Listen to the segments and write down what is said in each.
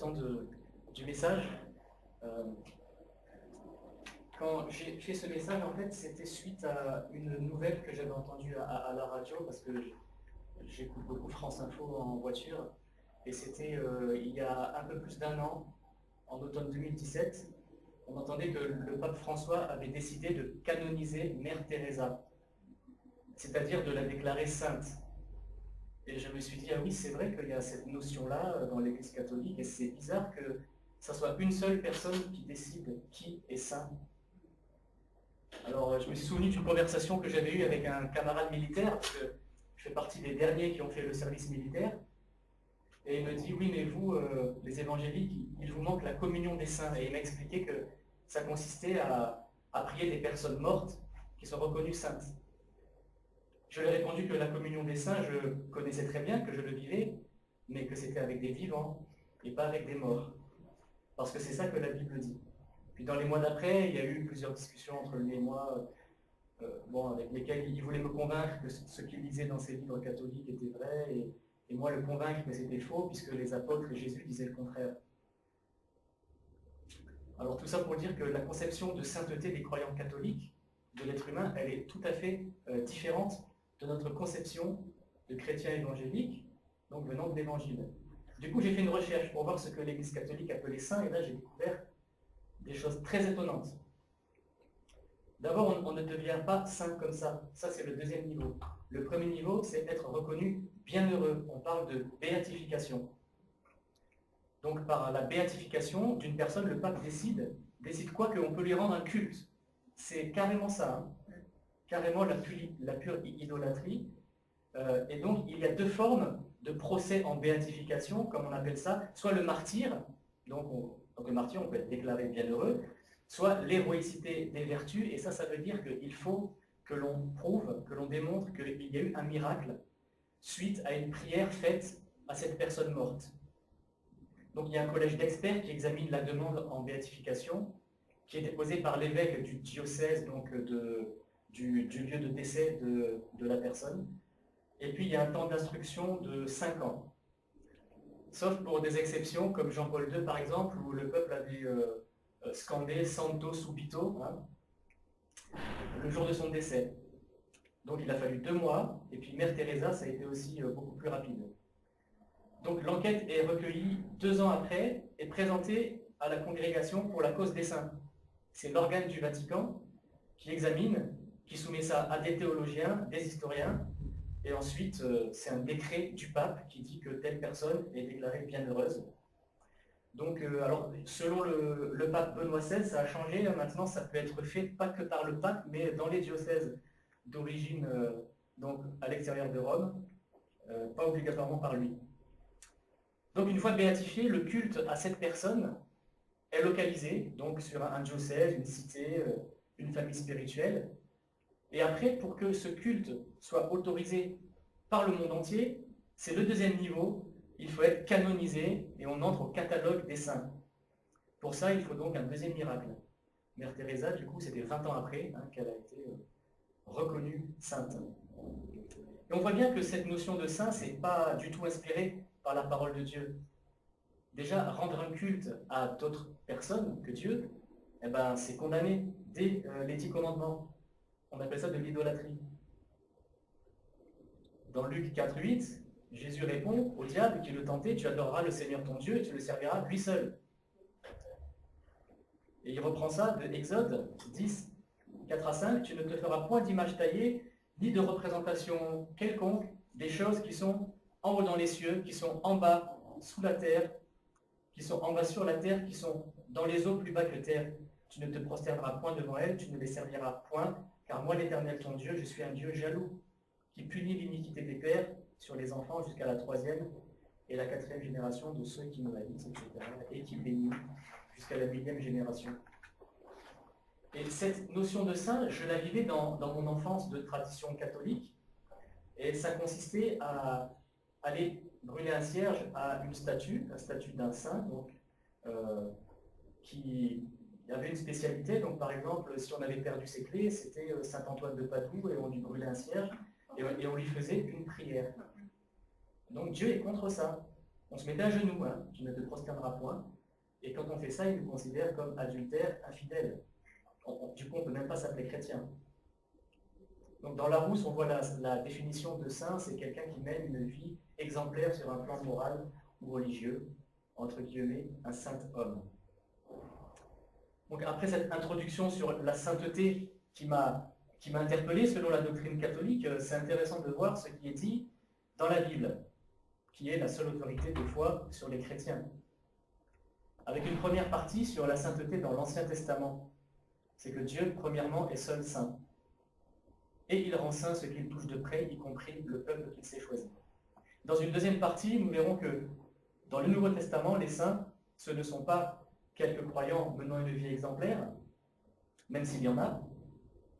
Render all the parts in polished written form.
temps du message. Euh, Quand j'ai fait ce message, en fait, c'était suite à une nouvelle que j'avais entendue à la radio, parce que j'écoute beaucoup France Info en voiture, et c'était il y a un peu plus d'un an, en automne 2017, on entendait que le pape François avait décidé de canoniser Mère Teresa, c'est-à-dire de la déclarer sainte. Et je me suis dit, ah oui, c'est vrai qu'il y a cette notion-là dans l'Église catholique, et c'est bizarre que ça soit une seule personne qui décide qui est saint. Alors, je me suis souvenu d'une conversation que j'avais eue avec un camarade militaire, parce que je fais partie des derniers qui ont fait le service militaire, et il me dit, oui, mais vous, les évangéliques, il vous manque la communion des saints. Et il m'a expliqué que ça consistait à prier des personnes mortes qui sont reconnues saintes. Je lui ai répondu que la communion des saints, je connaissais très bien, que je le vivais, mais que c'était avec des vivants et pas avec des morts. Parce que c'est ça que la Bible dit. Puis dans les mois d'après, il y a eu plusieurs discussions entre lui et moi, avec lesquelles il voulait me convaincre que ce qu'il lisait dans ses livres catholiques était vrai, et moi le convaincre que c'était faux, puisque les apôtres et Jésus disaient le contraire. Alors tout ça pour dire que la conception de sainteté des croyants catholiques, de l'être humain, elle est tout à fait différente de notre conception de chrétiens évangéliques, donc venant de l'Évangile. Du coup, j'ai fait une recherche pour voir ce que l'Église catholique appelait saint, et là j'ai découvert des choses très étonnantes. D'abord, on ne devient pas saint comme ça. Ça, c'est le deuxième niveau. Le premier niveau, c'est être reconnu bienheureux. On parle de béatification. Donc, par la béatification d'une personne, le pape décide quoi? Qu'on peut lui rendre un culte. C'est carrément ça. Hein. Carrément la pure idolâtrie. Et donc, il y a deux formes de procès en béatification, comme on appelle ça. Soit le martyre, donc le martyr, on peut être déclaré bienheureux, soit l'héroïcité des vertus, et ça veut dire qu'il faut que l'on prouve, que l'on démontre qu'il y a eu un miracle suite à une prière faite à cette personne morte. Donc il y a un collège d'experts qui examine la demande en béatification, qui est déposée par l'évêque du diocèse, donc du lieu de décès de la personne. Et puis il y a un temps d'instruction de 5 ans. Sauf pour des exceptions, comme Jean-Paul II par exemple, où le peuple avait scandé Santo Subito, hein, le jour de son décès. Donc il a fallu 2 mois, et puis Mère Teresa, ça a été aussi beaucoup plus rapide. Donc l'enquête est recueillie 2 ans après et présentée à la Congrégation pour la cause des saints. C'est l'organe du Vatican qui examine, qui soumet ça à des théologiens, des historiens, et ensuite c'est un décret du pape qui dit que telle personne est déclarée bienheureuse. Donc, alors, selon le pape Benoît XVI, ça a changé. Maintenant, ça peut être fait pas que par le pape, mais dans les diocèses d'origine, donc à l'extérieur de Rome, pas obligatoirement par lui. Donc, une fois béatifié, le culte à cette personne est localisé, donc sur un diocèse, une cité, une famille spirituelle. Et après, pour que ce culte soit autorisé par le monde entier, c'est le deuxième niveau. Il faut être canonisé et on entre au catalogue des saints. Pour ça, il faut donc un deuxième miracle. Mère Teresa, du coup, c'était 20 ans après qu'elle a été reconnue sainte. Et on voit bien que cette notion de saint, c'est pas du tout inspiré par la parole de Dieu. Déjà, rendre un culte à d'autres personnes que Dieu, eh ben, c'est condamné dès les 10 commandements. On appelle ça de l'idolâtrie. Dans Luc 4,8, Jésus répond au diable qui le tentait, tu adoreras le Seigneur ton Dieu et tu le serviras lui seul. Et il reprend ça de Exode 10, 4 à 5, tu ne te feras point d'image taillée, ni de représentation quelconque des choses qui sont en haut dans les cieux, qui sont en bas sous la terre, qui sont en bas sur la terre, qui sont dans les eaux plus bas que terre. Tu ne te prosterneras point devant elles, tu ne les serviras point, car moi l'Éternel ton Dieu, je suis un Dieu jaloux, qui punit l'iniquité des pères sur les enfants jusqu'à la 3e et la 4e génération de ceux qui me haïssent, etc., et qui bénit jusqu'à la 1000e génération. Et cette notion de saint, je la vivais dans mon enfance de tradition catholique, et ça consistait à aller brûler un cierge à une statue, la statue d'un saint, donc, qui avait une spécialité. Donc par exemple, si on avait perdu ses clés, c'était Saint Antoine de Padoue, et on lui brûlait un cierge, et on lui faisait une prière. Donc Dieu est contre ça. On se mettait à genoux, hein, tu ne te prosterneras point. Et quand on fait ça, ils nous considèrent comme adultères, infidèles. Du coup, on ne peut même pas s'appeler chrétien. Donc dans Larousse, on voit la définition de saint, c'est quelqu'un qui mène une vie exemplaire sur un plan moral ou religieux, entre guillemets, un saint homme. Donc après cette introduction sur la sainteté qui m'a interpellé selon la doctrine catholique, c'est intéressant de voir ce qui est dit dans la Bible, qui est la seule autorité de foi sur les chrétiens. Avec une première partie sur la sainteté dans l'Ancien Testament. C'est que Dieu, premièrement, est seul saint. Et il rend saint ce qu'il touche de près, y compris le peuple qu'il s'est choisi. Dans une deuxième partie, nous verrons que dans le Nouveau Testament, les saints, ce ne sont pas quelques croyants menant une vie exemplaire, même s'il y en a,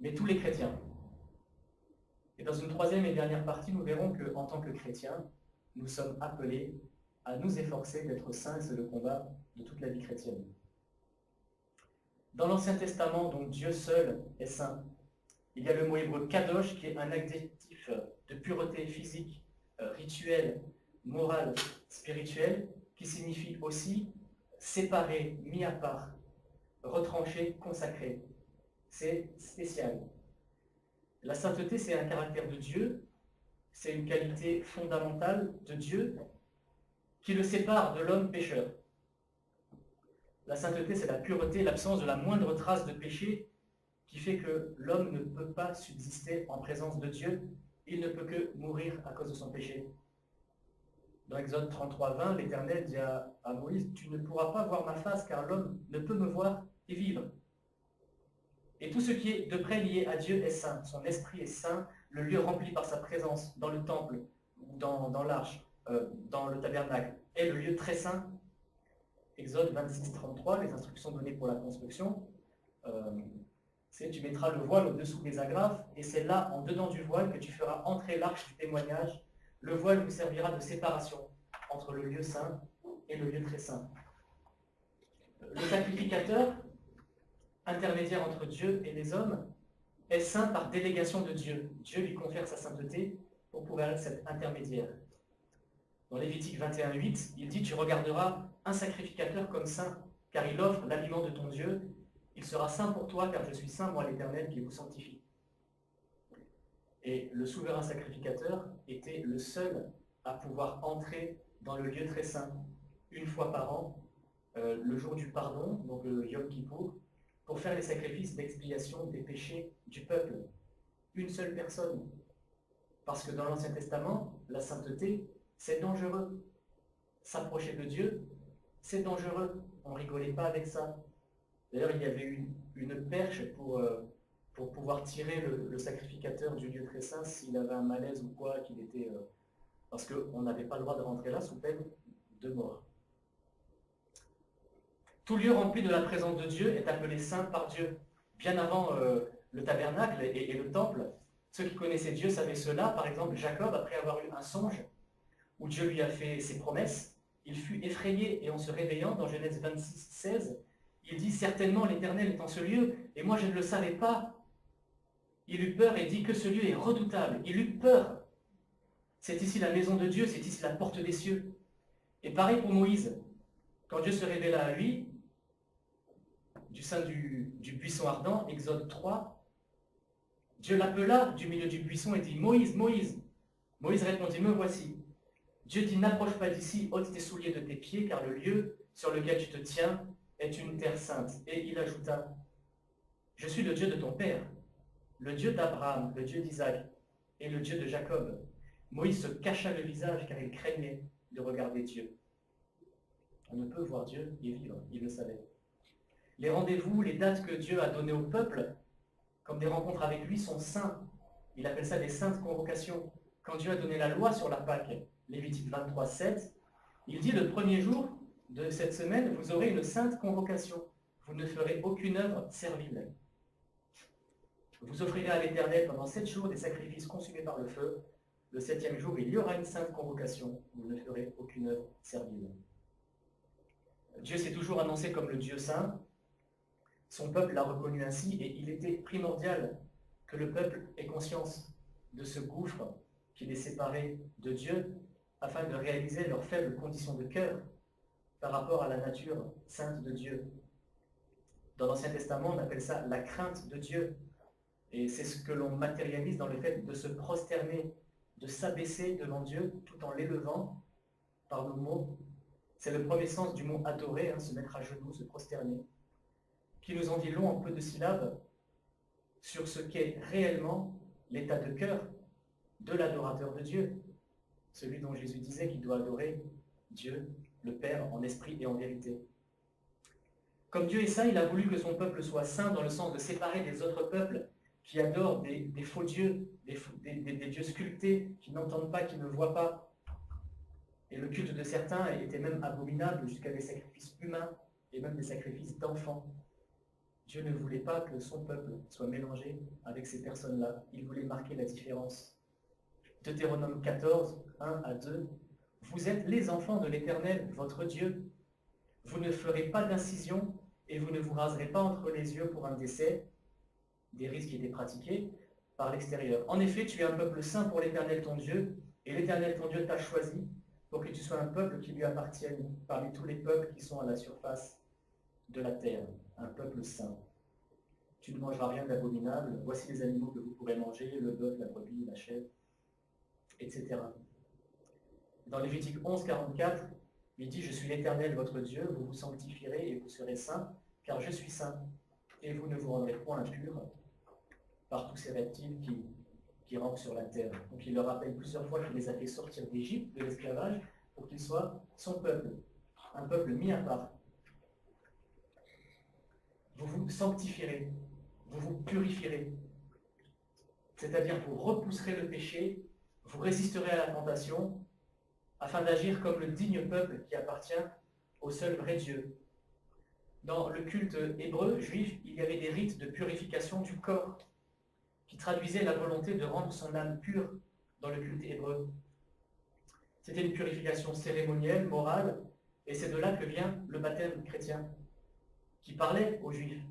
mais tous les chrétiens. Et dans une troisième et dernière partie, nous verrons qu'en tant que chrétiens, nous sommes appelés à nous efforcer d'être saints, et c'est le combat de toute la vie chrétienne. Dans l'Ancien Testament, donc Dieu seul est saint. Il y a le mot hébreu kadosh qui est un adjectif de pureté physique, rituelle, morale, spirituelle, qui signifie aussi séparé, mis à part, retranché, consacré. C'est spécial. La sainteté, c'est un caractère de Dieu, c'est une qualité fondamentale de Dieu qui le sépare de l'homme pécheur. La sainteté, c'est la pureté, l'absence de la moindre trace de péché qui fait que l'homme ne peut pas subsister en présence de Dieu, il ne peut que mourir à cause de son péché. Dans Exode 33, 20, l'Éternel dit à Moïse, « Tu ne pourras pas voir ma face, car l'homme ne peut me voir et vivre. » Et tout ce qui est de près lié à Dieu est saint. Son esprit est saint, le lieu rempli par sa présence dans le temple, dans l'arche, dans le tabernacle, est le lieu très saint. Exode 26, 33, les instructions données pour la construction, c'est tu mettras le voile au-dessous des agrafes, et c'est là, en dedans du voile, que tu feras entrer l'arche du témoignage. Le voile vous servira de séparation entre le lieu saint et le lieu très saint. Le sacrificateur, intermédiaire entre Dieu et les hommes, est saint par délégation de Dieu. Dieu lui confère sa sainteté pour pouvoir être cet intermédiaire. Dans Lévitique 21.8, il dit « Tu regarderas un sacrificateur comme saint, car il offre l'aliment de ton Dieu. Il sera saint pour toi, car je suis saint, moi l'Éternel, qui vous sanctifie. » Et le souverain sacrificateur était le seul à pouvoir entrer dans le lieu très saint une fois par an, le jour du pardon, donc le Yom Kippour, pour faire les sacrifices d'expiation des péchés du peuple. Une seule personne. Parce que dans l'Ancien Testament, la sainteté, c'est dangereux. S'approcher de Dieu, c'est dangereux. On ne rigolait pas avec ça. D'ailleurs, il y avait une perche pour pouvoir tirer le sacrificateur du lieu très saint s'il avait un malaise ou quoi, qu'il était... parce qu'on n'avait pas le droit de rentrer là sous peine de mort. Tout lieu rempli de la présence de Dieu est appelé saint par Dieu. Bien avant le tabernacle et le temple, ceux qui connaissaient Dieu savaient cela. Par exemple, Jacob, après avoir eu un songe où Dieu lui a fait ses promesses, il fut effrayé et en se réveillant, dans Genèse 26, 16, il dit « Certainement l'Éternel est en ce lieu, et moi je ne le savais pas. » Il eut peur et dit que ce lieu est redoutable. Il eut peur. C'est ici la maison de Dieu, c'est ici la porte des cieux. Et pareil pour Moïse. Quand Dieu se révéla à lui, du sein du buisson ardent, Exode 3, Dieu l'appela du milieu du buisson et dit « Moïse, Moïse !» Moïse répondit « Me voici !» Dieu dit « N'approche pas d'ici, ôte tes souliers de tes pieds, car le lieu sur lequel tu te tiens est une terre sainte. » Et il ajouta « Je suis le Dieu de ton père, le Dieu d'Abraham, le Dieu d'Isaac et le Dieu de Jacob. » Moïse se cacha le visage car il craignait de regarder Dieu. On ne peut voir Dieu et vivre, il le savait. Les rendez-vous, les dates que Dieu a données au peuple, comme des rencontres avec lui, sont saints. Il appelle ça des saintes convocations. Quand Dieu a donné la loi sur la Pâque, Lévitique 23, 7, il dit le premier jour de cette semaine, vous aurez une sainte convocation. Vous ne ferez aucune œuvre servile. Vous offrirez à l'Éternel pendant 7 jours des sacrifices consumés par le feu. Le 7e jour, il y aura une sainte convocation. Vous ne ferez aucune œuvre servile. Dieu s'est toujours annoncé comme le Dieu saint. Son peuple l'a reconnu ainsi et il était primordial que le peuple ait conscience de ce gouffre qui les séparait de Dieu afin de réaliser leur faible condition de cœur par rapport à la nature sainte de Dieu. Dans l'Ancien Testament, on appelle ça la crainte de Dieu. Et c'est ce que l'on matérialise dans le fait de se prosterner, de s'abaisser devant Dieu tout en l'élevant par nos mots. C'est le premier sens du mot adorer, se mettre à genoux, se prosterner, qui nous en dit long en peu de syllabes sur ce qu'est réellement l'état de cœur de l'adorateur de Dieu, celui dont Jésus disait qu'il doit adorer Dieu, le Père, en esprit et en vérité. Comme Dieu est saint, il a voulu que son peuple soit saint dans le sens de séparer des autres peuples qui adorent des faux dieux, des dieux sculptés, qui n'entendent pas, qui ne voient pas. Et le culte de certains était même abominable jusqu'à des sacrifices humains et même des sacrifices d'enfants. Dieu ne voulait pas que son peuple soit mélangé avec ces personnes-là. Il voulait marquer la différence. Deutéronome 14, 1 à 2. Vous êtes les enfants de l'Éternel, votre Dieu. Vous ne ferez pas d'incision et vous ne vous raserez pas entre les yeux pour un décès, des risques qui étaient pratiqués par l'extérieur. En effet, tu es un peuple saint pour l'Éternel ton Dieu, et l'Éternel ton Dieu t'a choisi pour que tu sois un peuple qui lui appartienne parmi tous les peuples qui sont à la surface de la terre, un peuple saint. Tu ne mangeras rien d'abominable, voici les animaux que vous pourrez manger, le bœuf, la brebis, la chèvre, etc. Dans Lévitique 11, 44, il dit « Je suis l'Éternel votre Dieu, vous vous sanctifierez et vous serez saints, car je suis saint, et vous ne vous rendrez point impurs par tous ces reptiles qui rampent sur la terre. » Donc il leur rappelle plusieurs fois qu'il les a fait sortir d'Égypte, de l'esclavage, pour qu'ils soient son peuple, un peuple mis à part. Vous vous sanctifierez, vous vous purifierez, c'est-à-dire vous repousserez le péché, vous résisterez à la tentation, afin d'agir comme le digne peuple qui appartient au seul vrai Dieu. Dans le culte hébreu, juif, il y avait des rites de purification du corps qui traduisaient la volonté de rendre son âme pure dans le culte hébreu. C'était une purification cérémonielle, morale, et c'est de là que vient le baptême chrétien, qui parlait aux juifs.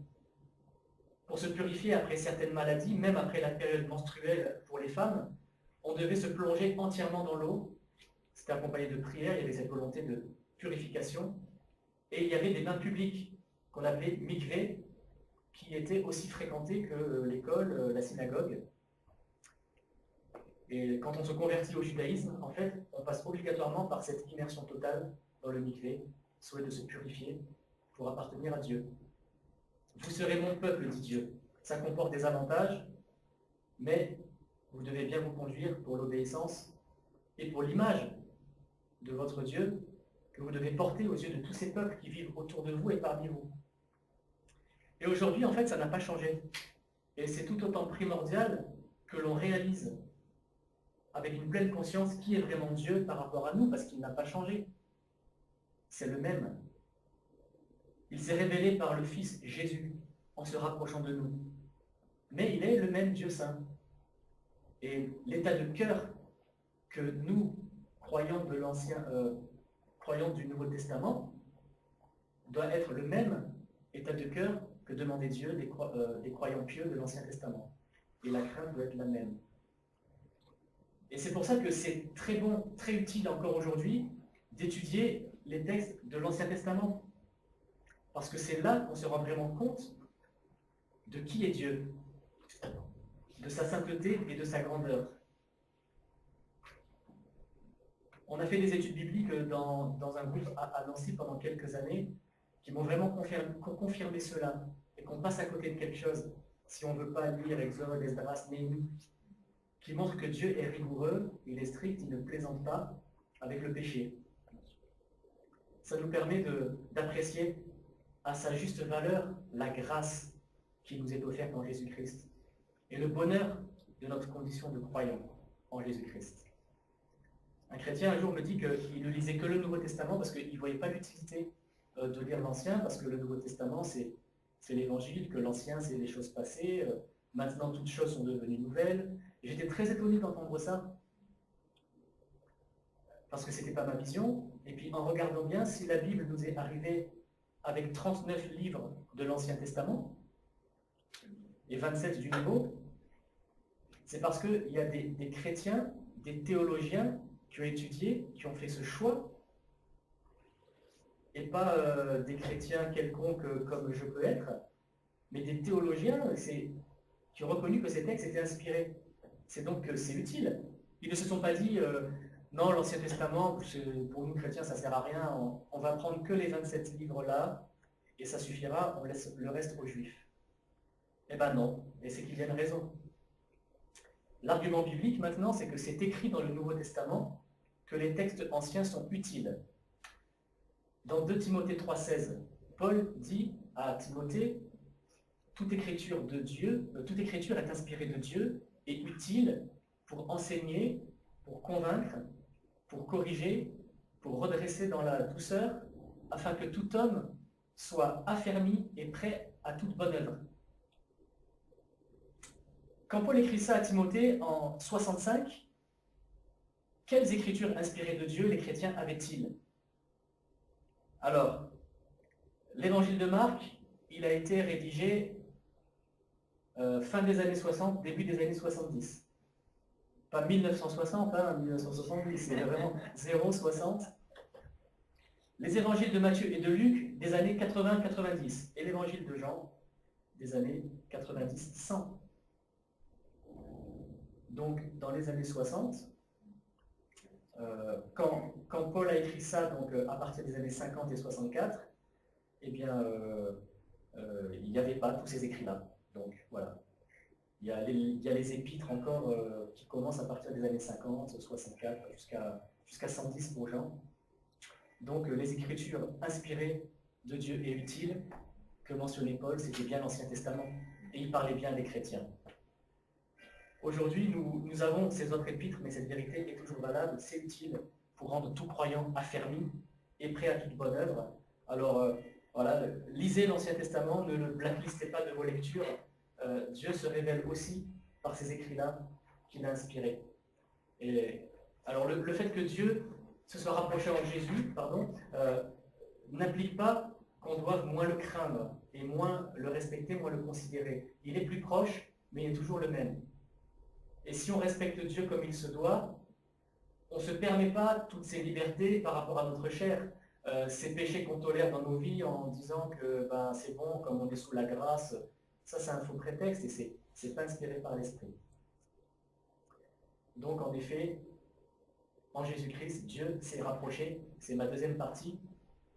Pour se purifier après certaines maladies, même après la période menstruelle pour les femmes, on devait se plonger entièrement dans l'eau. C'était accompagné de prières, il y avait cette volonté de purification. Et il y avait des bains publics qu'on appelait mikvé, qui étaient aussi fréquentés que l'école, la synagogue. Et quand on se convertit au judaïsme, en fait, on passe obligatoirement par cette immersion totale dans le mikvé, souhait de se purifier pour appartenir à Dieu. Vous serez mon peuple, dit Dieu. Ça comporte des avantages, mais vous devez bien vous conduire pour l'obéissance et pour l'image de votre Dieu que vous devez porter aux yeux de tous ces peuples qui vivent autour de vous et parmi vous. Et aujourd'hui, en fait, ça n'a pas changé. Et c'est tout autant primordial que l'on réalise avec une pleine conscience qui est vraiment Dieu par rapport à nous, parce qu'il n'a pas changé. C'est le même. Il s'est révélé par le Fils Jésus en se rapprochant de nous. Mais il est le même Dieu saint. Et l'état de cœur que nous, croyants de croyants du Nouveau Testament, doit être le même état de cœur que demandait Dieu des croyants pieux de l'Ancien Testament. Et la crainte doit être la même. Et c'est pour ça que c'est très bon, très utile encore aujourd'hui d'étudier les textes de l'Ancien Testament. Parce que c'est là qu'on se rend vraiment compte de qui est Dieu, de sa sainteté et de sa grandeur. On a fait des études bibliques dans un groupe à Nancy pendant quelques années qui m'ont vraiment confirmé cela et qu'on passe à côté de quelque chose si on ne veut pas lire Exode, Esdras, Néhémie, qui montre que Dieu est rigoureux, il est strict, il ne plaisante pas avec le péché. Ça nous permet d'apprécier à sa juste valeur la grâce qui nous est offerte en Jésus-Christ et le bonheur de notre condition de croyant en Jésus-Christ. Un chrétien un jour me dit qu'il ne lisait que le Nouveau Testament parce qu'il ne voyait pas l'utilité de lire l'Ancien, parce que le Nouveau Testament c'est l'Évangile, que l'Ancien c'est les choses passées, maintenant toutes choses sont devenues nouvelles. Et j'étais très étonné d'entendre ça, parce que ce n'était pas ma vision. Et puis en regardant bien, si la Bible nous est arrivée avec 39 livres de l'Ancien Testament et 27 du Nouveau, c'est parce qu'il y a des chrétiens, des théologiens qui ont étudié, qui ont fait ce choix, et pas des chrétiens quelconques comme je peux être, mais des théologiens qui ont reconnu que ces textes étaient inspirés. C'est donc que c'est utile. Ils ne se sont pas dit non, l'Ancien Testament, pour nous chrétiens, ça ne sert à rien, on va prendre que les 27 livres-là, et ça suffira, on laisse le reste aux Juifs. Eh ben non, et c'est qu'ils aient raison. L'argument biblique maintenant, c'est que c'est écrit dans le Nouveau Testament que les textes anciens sont utiles. Dans 2 Timothée 3,16, Paul dit à Timothée, toute écriture est inspirée de Dieu et utile pour enseigner, pour convaincre, pour corriger, pour redresser dans la douceur, afin que tout homme soit affermi et prêt à toute bonne œuvre. Quand Paul écrit ça à Timothée en 65, quelles écritures inspirées de Dieu les chrétiens avaient-ils? Alors, l'évangile de Marc, il a été rédigé fin des années 60, début des années 70. Pas 1960, 1970, c'est vraiment 0,60. Les évangiles de Matthieu et de Luc, des années 80-90. Et l'évangile de Jean, des années 90-100. Donc, dans les années 60, quand Paul a écrit ça, donc à partir des années 50 et 64, eh bien, il n'y avait pas tous ces écrits-là. Donc, voilà. Il y a les épîtres encore qui commencent à partir des années 50, 64, jusqu'à 110 pour Jean. Donc, les écritures inspirées de Dieu et utiles que mentionnait Paul, c'était bien l'Ancien Testament. Et il parlait bien des chrétiens. Aujourd'hui, nous avons ces autres épîtres, mais cette vérité est toujours valable, c'est utile pour rendre tout croyant affermi et prêt à toute bonne œuvre. Alors, voilà, lisez l'Ancien Testament, ne le blacklistez pas de vos lectures. Dieu se révèle aussi par ces écrits-là qu'il a inspirés. Et, alors, le fait que Dieu se soit rapproché en Jésus, n'implique pas qu'on doive moins le craindre et moins le respecter, moins le considérer. Il est plus proche, mais il est toujours le même. Et si on respecte Dieu comme il se doit, on ne se permet pas toutes ces libertés par rapport à notre chair, ces péchés qu'on tolère dans nos vies en disant que c'est bon, comme on est sous la grâce. Ça, c'est un faux prétexte et c'est pas inspiré par l'Esprit. Donc, en effet, en Jésus-Christ, Dieu s'est rapproché. C'est ma deuxième partie.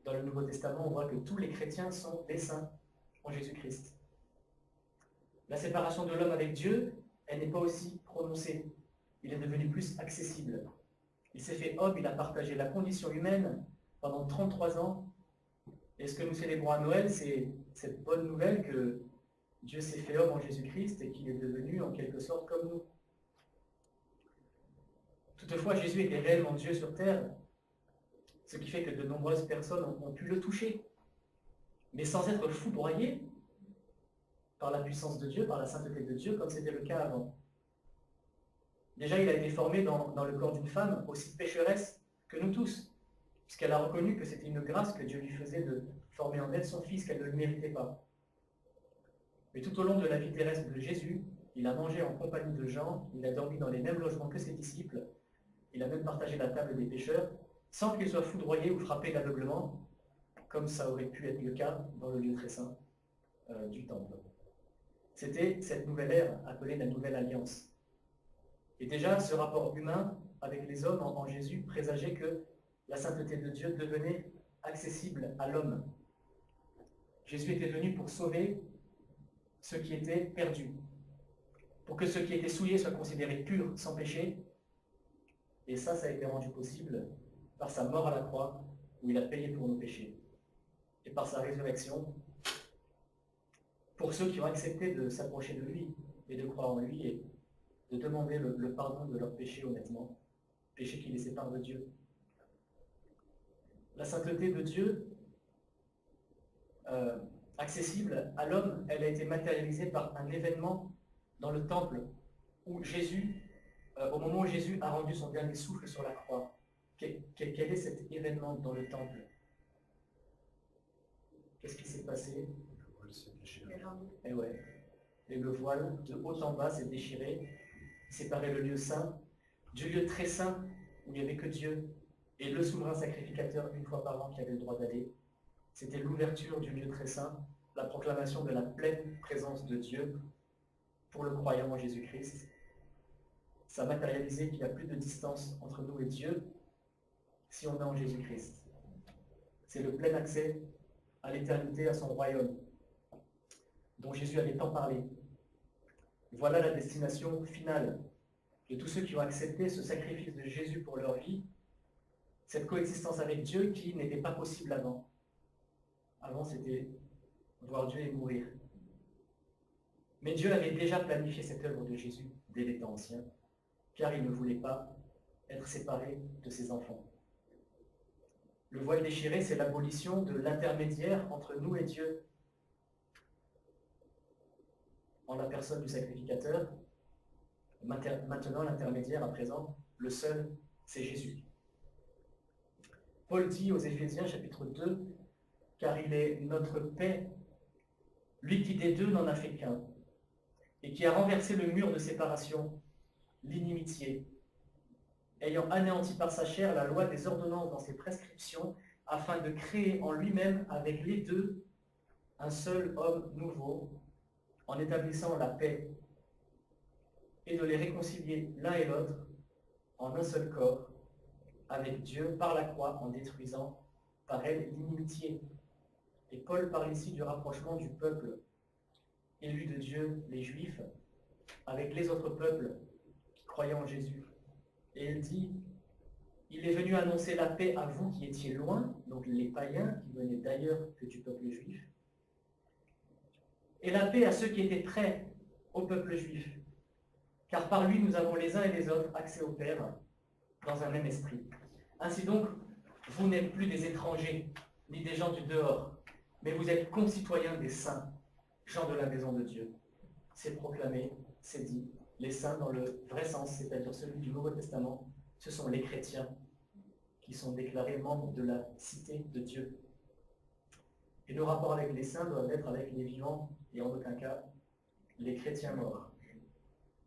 Dans le Nouveau Testament, on voit que tous les chrétiens sont des saints en Jésus-Christ. La séparation de l'homme avec Dieu, elle n'est pas aussi prononcée. Il est devenu plus accessible. Il s'est fait homme, il a partagé la condition humaine pendant 33 ans. Et ce que nous célébrons à Noël, c'est cette bonne nouvelle que Dieu s'est fait homme en Jésus-Christ et qu'il est devenu en quelque sorte comme nous. Toutefois, Jésus était réellement Dieu sur terre, ce qui fait que de nombreuses personnes ont pu le toucher, mais sans être foudroyées par la puissance de Dieu, par la sainteté de Dieu, comme c'était le cas avant. Déjà, il a été formé dans le corps d'une femme, aussi pécheresse que nous tous, puisqu'elle a reconnu que c'était une grâce que Dieu lui faisait de former en elle son fils, qu'elle ne le méritait pas. Mais tout au long de la vie terrestre de Jésus, il a mangé en compagnie de Jean, il a dormi dans les mêmes logements que ses disciples, il a même partagé la table des pécheurs, sans qu'il soit foudroyé ou frappé d'aveuglement, comme ça aurait pu être le cas dans le lieu très saint du temple. C'était cette nouvelle ère appelée la Nouvelle Alliance. Et déjà, ce rapport humain avec les hommes en Jésus présageait que la sainteté de Dieu devenait accessible à l'homme. Jésus était venu pour sauver ceux qui étaient perdus, pour que ceux qui étaient souillés soient considérés purs, sans péché. Et ça a été rendu possible par sa mort à la croix, où il a payé pour nos péchés, et par sa résurrection, pour ceux qui ont accepté de s'approcher de lui, et de croire en lui, et de demander le pardon de leurs péchés honnêtement, péchés qui les séparent de Dieu. La sainteté de Dieu, accessible à l'homme, elle a été matérialisée par un événement dans le temple, où Jésus, au moment où Jésus a rendu son dernier souffle sur la croix. Quel est cet événement dans le temple? Qu'est-ce qui s'est passé? Et ouais. Et le voile, de haut en bas, s'est déchiré, séparait le lieu saint du lieu très saint, où il n'y avait que Dieu et le souverain sacrificateur une fois par an qui avait le droit d'aller. C'était l'ouverture du lieu très saint, la proclamation de la pleine présence de Dieu pour le croyant en Jésus-Christ. Ça matérialisait qu'il n'y a plus de distance entre nous et Dieu si on est en Jésus-Christ. C'est le plein accès à l'éternité, à son royaume, dont Jésus avait tant parlé. Voilà la destination finale de tous ceux qui ont accepté ce sacrifice de Jésus pour leur vie, cette coexistence avec Dieu qui n'était pas possible avant. Avant, c'était voir Dieu et mourir. Mais Dieu avait déjà planifié cette œuvre de Jésus dès les temps anciens, car il ne voulait pas être séparé de ses enfants. Le voile déchiré, c'est l'abolition de l'intermédiaire entre nous et Dieu, en la personne du sacrificateur. Maintenant, l'intermédiaire, à présent, le seul, c'est Jésus. Paul dit aux Éphésiens, chapitre 2, « Car il est notre paix, lui qui des deux n'en a fait qu'un, et qui a renversé le mur de séparation, l'inimitié, ayant anéanti par sa chair la loi des ordonnances dans ses prescriptions, afin de créer en lui-même avec les deux un seul homme nouveau, en établissant la paix, et de les réconcilier l'un et l'autre en un seul corps, avec Dieu par la croix, en détruisant par elle l'inimitié. » Et Paul parle ici du rapprochement du peuple élu de Dieu, les Juifs, avec les autres peuples qui croyaient en Jésus. Et il dit, il est venu annoncer la paix à vous qui étiez loin, donc les païens qui venaient d'ailleurs que du peuple juif, et la paix à ceux qui étaient prêts au peuple juif. Car par lui, nous avons les uns et les autres accès au Père dans un même esprit. Ainsi donc, vous n'êtes plus des étrangers, ni des gens du dehors, mais vous êtes concitoyens des saints, gens de la maison de Dieu. C'est proclamé, c'est dit. Les saints dans le vrai sens, c'est-à-dire celui du Nouveau Testament, ce sont les chrétiens qui sont déclarés membres de la cité de Dieu. Et nos rapports avec les saints doivent être avec les vivants et en aucun cas les chrétiens morts.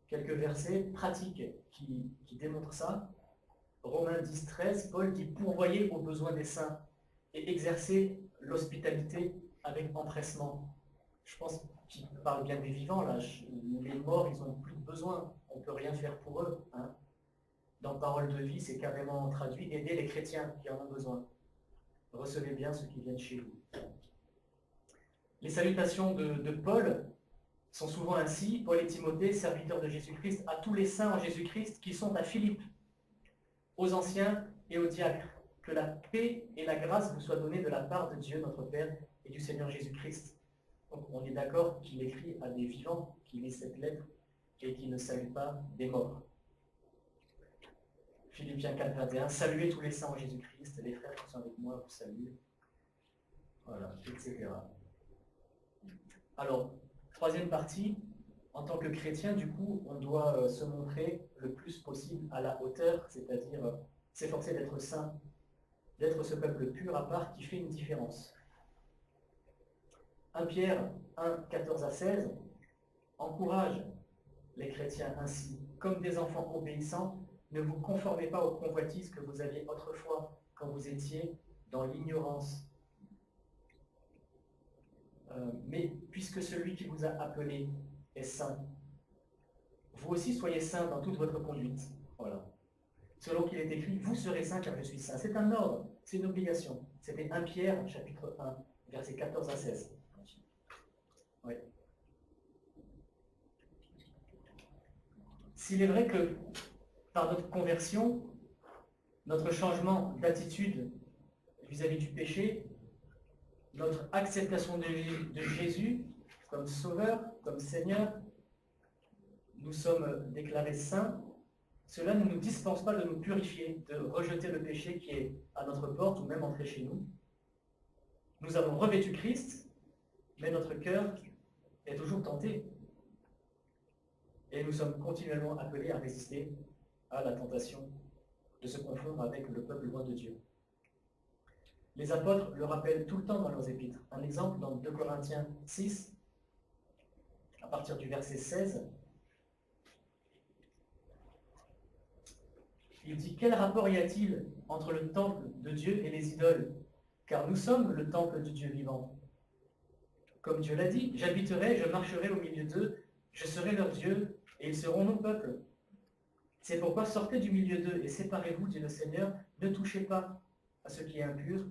Quelques versets pratiques qui démontrent ça. Romains 10, 13, Paul dit « Pourvoyez aux besoins des saints et exercez l'hospitalité avec empressement. » Je pense qu'il parle bien des vivants, là. Les morts, ils n'ont plus de besoin. On ne peut rien faire pour eux. Hein. Dans Parole de vie, c'est carrément traduit « Aidez les chrétiens qui en ont besoin. Recevez bien ceux qui viennent chez vous. » Les salutations de Paul sont souvent ainsi, Paul et Timothée, serviteurs de Jésus-Christ, à tous les saints en Jésus-Christ qui sont à Philippe, aux anciens et aux diacres. Que la paix et la grâce vous soient données de la part de Dieu notre Père et du Seigneur Jésus-Christ. Donc on est d'accord qu'il écrit à des vivants, qu'il lit cette lettre et qu'il ne salue pas des morts. Philippiens 4, 21, saluez tous les saints en Jésus-Christ, les frères qui sont avec moi vous saluent. Voilà, etc. Alors, troisième partie, en tant que chrétien, du coup, on doit se montrer le plus possible à la hauteur, c'est-à-dire s'efforcer d'être saint, d'être ce peuple pur à part qui fait une différence. 1 Pierre 1, 14 à 16 encourage les chrétiens ainsi, comme des enfants obéissants, ne vous conformez pas aux convoitises que vous aviez autrefois quand vous étiez dans l'ignorance. Mais puisque celui qui vous a appelé est saint, vous aussi soyez saints dans toute votre conduite. Voilà. Selon qu'il est écrit, vous serez saints car je suis saint. C'est un ordre, c'est une obligation. C'était 1 Pierre, chapitre 1, versets 14 à 16. Oui. S'il est vrai que par notre conversion, notre changement d'attitude vis-à-vis du péché, notre acceptation de Jésus comme Sauveur, comme Seigneur, nous sommes déclarés saints, cela ne nous dispense pas de nous purifier, de rejeter le péché qui est à notre porte ou même entré chez nous. Nous avons revêtu Christ, mais notre cœur est toujours tenté. Et nous sommes continuellement appelés à résister à la tentation de se confondre avec le peuple loin de Dieu. Les apôtres le rappellent tout le temps dans leurs épîtres. Un exemple dans 2 Corinthiens 6, à partir du verset 16. Il dit, quel rapport y a-t-il entre le temple de Dieu et les idoles? Car nous sommes le temple du Dieu vivant. Comme Dieu l'a dit, j'habiterai, je marcherai au milieu d'eux, je serai leur Dieu, et ils seront mon peuple. C'est pourquoi sortez du milieu d'eux et séparez-vous, dit le Seigneur, ne touchez pas à ce qui est impur,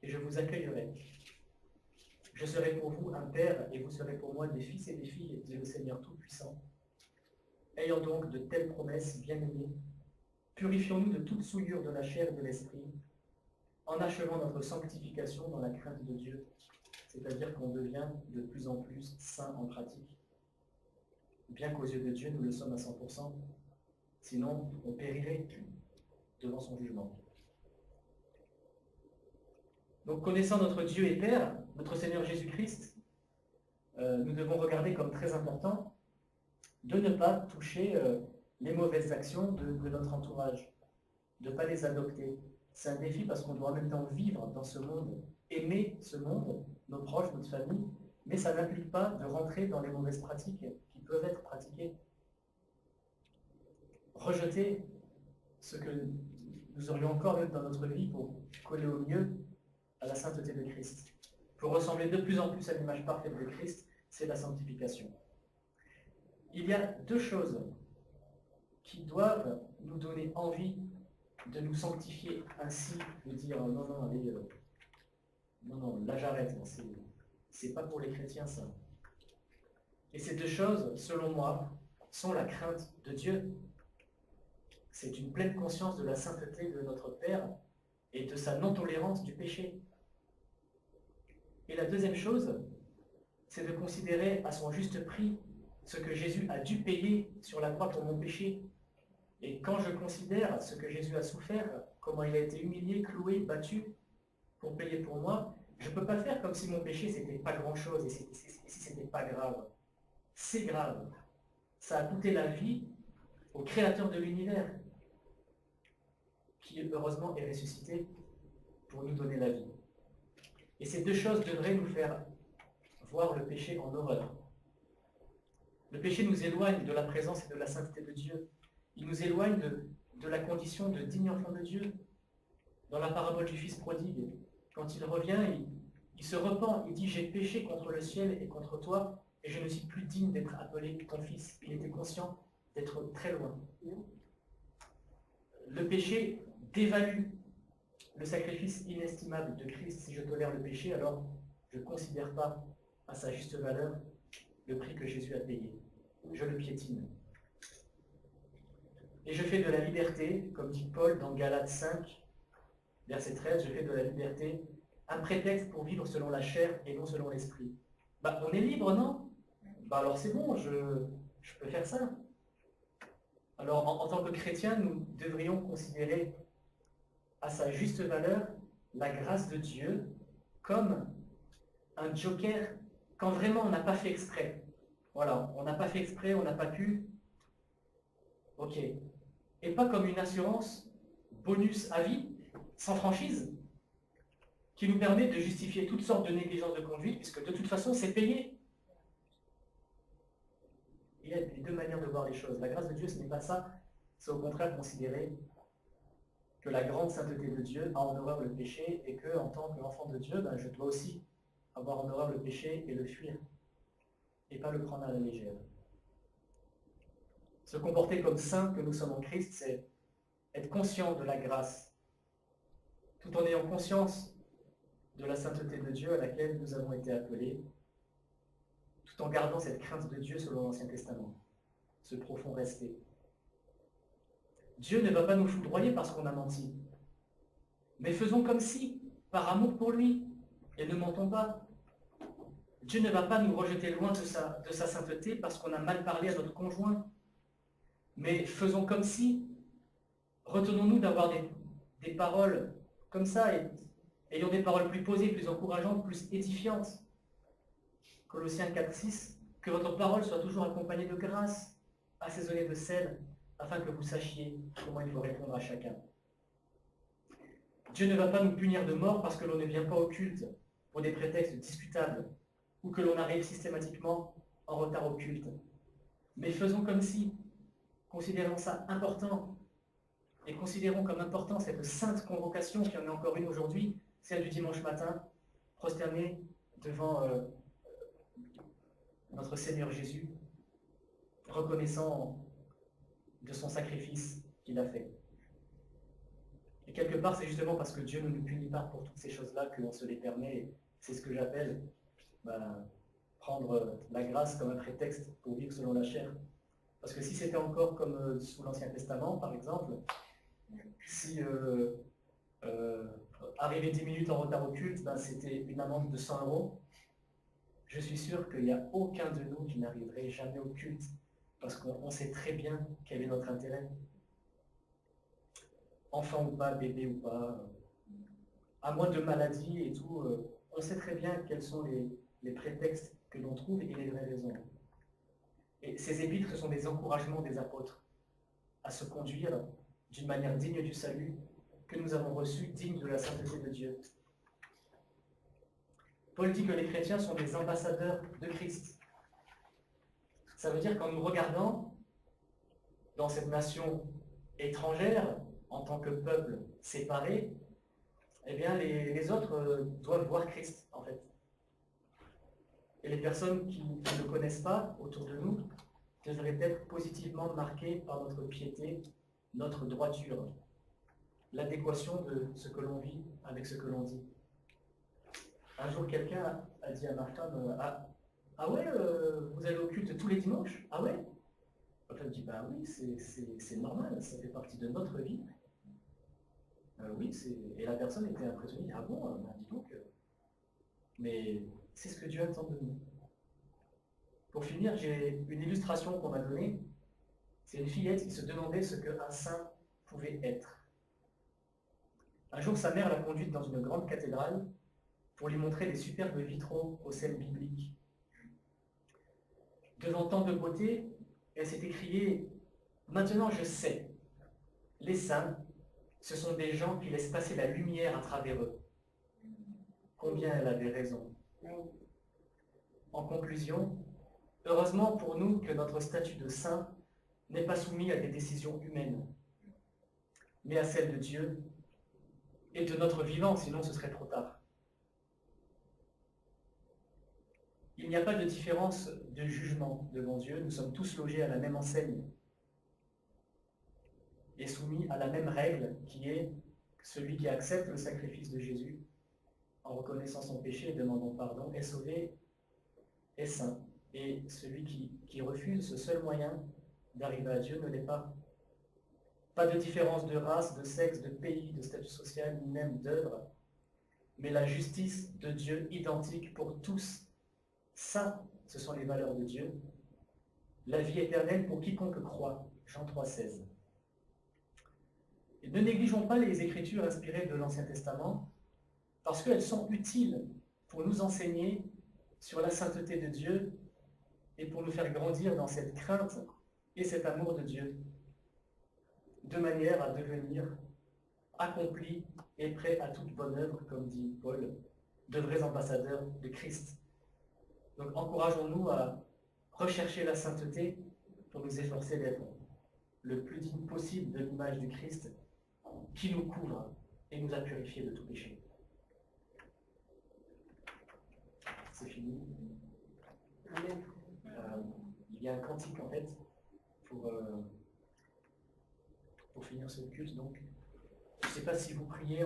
et je vous accueillerai. Je serai pour vous un père, et vous serez pour moi des fils et des filles, dit le Seigneur Tout-Puissant. Ayant donc de telles promesses, bien-aimés, purifions-nous de toute souillure de la chair et de l'esprit, en achevant notre sanctification dans la crainte de Dieu, c'est-à-dire qu'on devient de plus en plus saint en pratique. Bien qu'aux yeux de Dieu, nous le sommes à 100%, sinon on périrait devant son jugement. Donc, connaissant notre Dieu et Père, notre Seigneur Jésus-Christ, nous devons regarder comme très important de ne pas toucher les mauvaises actions de notre entourage, de ne pas les adopter. C'est un défi parce qu'on doit en même temps vivre dans ce monde, aimer ce monde, nos proches, notre famille, mais ça n'implique pas de rentrer dans les mauvaises pratiques qui peuvent être pratiquées. Rejeter ce que nous aurions encore dans notre vie pour coller au mieux à la sainteté de Christ. Pour ressembler de plus en plus à l'image parfaite de Christ, c'est la sanctification. Il y a deux choses qui doivent nous donner envie de nous sanctifier ainsi, de dire non, non, allez, non, là j'arrête, c'est pas pour les chrétiens ça. Et ces deux choses, selon moi, sont la crainte de Dieu. C'est une pleine conscience de la sainteté de notre Père et de sa non-tolérance du péché. Et la deuxième chose, c'est de considérer à son juste prix ce que Jésus a dû payer sur la croix pour mon péché. Et quand je considère ce que Jésus a souffert, comment il a été humilié, cloué, battu pour payer pour moi, je ne peux pas faire comme si mon péché c'était pas grand-chose et si c'était pas grave. C'est grave. Ça a coûté la vie au Créateur de l'univers, qui heureusement est ressuscité pour nous donner la vie. Et ces deux choses devraient nous faire voir le péché en horreur. Le péché nous éloigne de la présence et de la sainteté de Dieu. Il nous éloigne de la condition de digne enfant de Dieu. Dans la parabole du fils prodigue, quand il revient, il se repent, il dit « J'ai péché contre le ciel et contre toi, et je ne suis plus digne d'être appelé ton fils. » Il était conscient d'être très loin. Le péché dévalue le sacrifice inestimable de Christ. Si je tolère le péché, alors je ne considère pas à sa juste valeur le prix que Jésus a payé. Je le piétine. Et je fais de la liberté, comme dit Paul dans Galates 5, verset 13, je fais de la liberté un prétexte pour vivre selon la chair et non selon l'esprit. On est libre, non? Alors c'est bon, je peux faire ça. Alors en tant que chrétien, nous devrions considérer à sa juste valeur la grâce de Dieu comme un joker quand vraiment on n'a pas fait exprès. Voilà, on n'a pas fait exprès, on n'a pas pu. Ok. Et pas comme une assurance bonus à vie, sans franchise, qui nous permet de justifier toutes sortes de négligences de conduite, puisque de toute façon, c'est payé. Il y a les deux manières de voir les choses. La grâce de Dieu, ce n'est pas ça. C'est au contraire considérer que la grande sainteté de Dieu a en horreur le péché et que, en tant qu'enfant de Dieu, je dois aussi avoir en horreur le péché et le fuir, et pas le prendre à la légère. Se comporter comme saint que nous sommes en Christ, c'est être conscient de la grâce, tout en ayant conscience de la sainteté de Dieu à laquelle nous avons été appelés, tout en gardant cette crainte de Dieu selon l'Ancien Testament, ce profond respect. Dieu ne va pas nous foudroyer parce qu'on a menti, mais faisons comme si, par amour pour lui, et ne mentons pas. Dieu ne va pas nous rejeter loin de sa sainteté parce qu'on a mal parlé à notre conjoint, mais faisons comme si, retenons-nous d'avoir des paroles comme ça, et ayons des paroles plus posées, plus encourageantes, plus édifiantes. Colossiens 4,6, que votre parole soit toujours accompagnée de grâce, assaisonnée de sel, afin que vous sachiez comment il faut répondre à chacun. Dieu ne va pas nous punir de mort parce que l'on ne vient pas au culte pour des prétextes discutables ou que l'on arrive systématiquement en retard au culte. Mais faisons comme si, considérant ça important, et considérons comme important cette sainte convocation, qui en est encore une aujourd'hui, celle du dimanche matin, prosterner devant notre Seigneur Jésus, reconnaissant de son sacrifice qu'il a fait. Et quelque part, c'est justement parce que Dieu ne nous punit pas pour toutes ces choses-là que l'on se les permet. C'est ce que j'appelle prendre la grâce comme un prétexte pour vivre selon la chair. Parce que si c'était encore comme sous l'Ancien Testament, par exemple, si arriver 10 minutes en retard au culte, c'était une amende de 100 €, je suis sûr qu'il n'y a aucun de nous qui n'arriverait jamais au culte, parce qu'on sait très bien quel est notre intérêt. Enfant ou pas, bébé ou pas, à moins de maladies et tout, on sait très bien quels sont les prétextes que l'on trouve et les vraies raisons. Et ces épîtres, ce sont des encouragements des apôtres à se conduire d'une manière digne du salut que nous avons reçu, digne de la sainteté de Dieu. Paul dit que les chrétiens sont des ambassadeurs de Christ. Ça veut dire qu'en nous regardant dans cette nation étrangère, en tant que peuple séparé, eh bien les autres doivent voir Christ, en fait. Et les personnes qui ne le connaissent pas autour de nous devraient être positivement marquées par notre piété, notre droiture, l'adéquation de ce que l'on vit avec ce que l'on dit. Un jour, quelqu'un a dit à ma femme, ah ouais, vous allez au culte tous les dimanches? Ah ouais? Ma femme dit, bah oui, c'est normal, ça fait partie de notre vie. Oui, et la personne était impressionnée, ah bon, dis donc, mais c'est ce que Dieu attend de nous. Pour finir, j'ai une illustration qu'on m'a donnée. C'est une fillette qui se demandait ce qu'un saint pouvait être. Un jour, sa mère l'a conduite dans une grande cathédrale pour lui montrer des superbes vitraux aux scènes bibliques. Devant tant de beauté, elle s'est écriée « Maintenant je sais, les saints, ce sont des gens qui laissent passer la lumière à travers eux. » Combien elle avait raison. En conclusion, heureusement pour nous que notre statut de saint n'est pas soumis à des décisions humaines, mais à celle de Dieu et de notre vivant, sinon ce serait trop tard. Il n'y a pas de différence de jugement devant Dieu, nous sommes tous logés à la même enseigne et soumis à la même règle qui est celui qui accepte le sacrifice de Jésus en reconnaissant son péché et demandant pardon est sauvé, est saint. Et celui qui refuse ce seul moyen d'arriver à Dieu ne l'est pas. Pas de différence de race, de sexe, de pays, de statut social, ni même d'œuvre, mais la justice de Dieu identique pour tous. Ça, ce sont les valeurs de Dieu. La vie éternelle pour quiconque croit. Jean 3,16. Et ne négligeons pas les Écritures inspirées de l'Ancien Testament, parce qu'elles sont utiles pour nous enseigner sur la sainteté de Dieu et pour nous faire grandir dans cette crainte et cet amour de Dieu, de manière à devenir accomplis et prêts à toute bonne œuvre, comme dit Paul, de vrais ambassadeurs de Christ. Donc encourageons-nous à rechercher la sainteté pour nous efforcer d'être le plus digne possible de l'image du Christ qui nous couvre et nous a purifiés de tout péché. C'est fini. Amen. Il y a un cantique en fait pour finir ce culte. Donc, je ne sais pas si vous priez.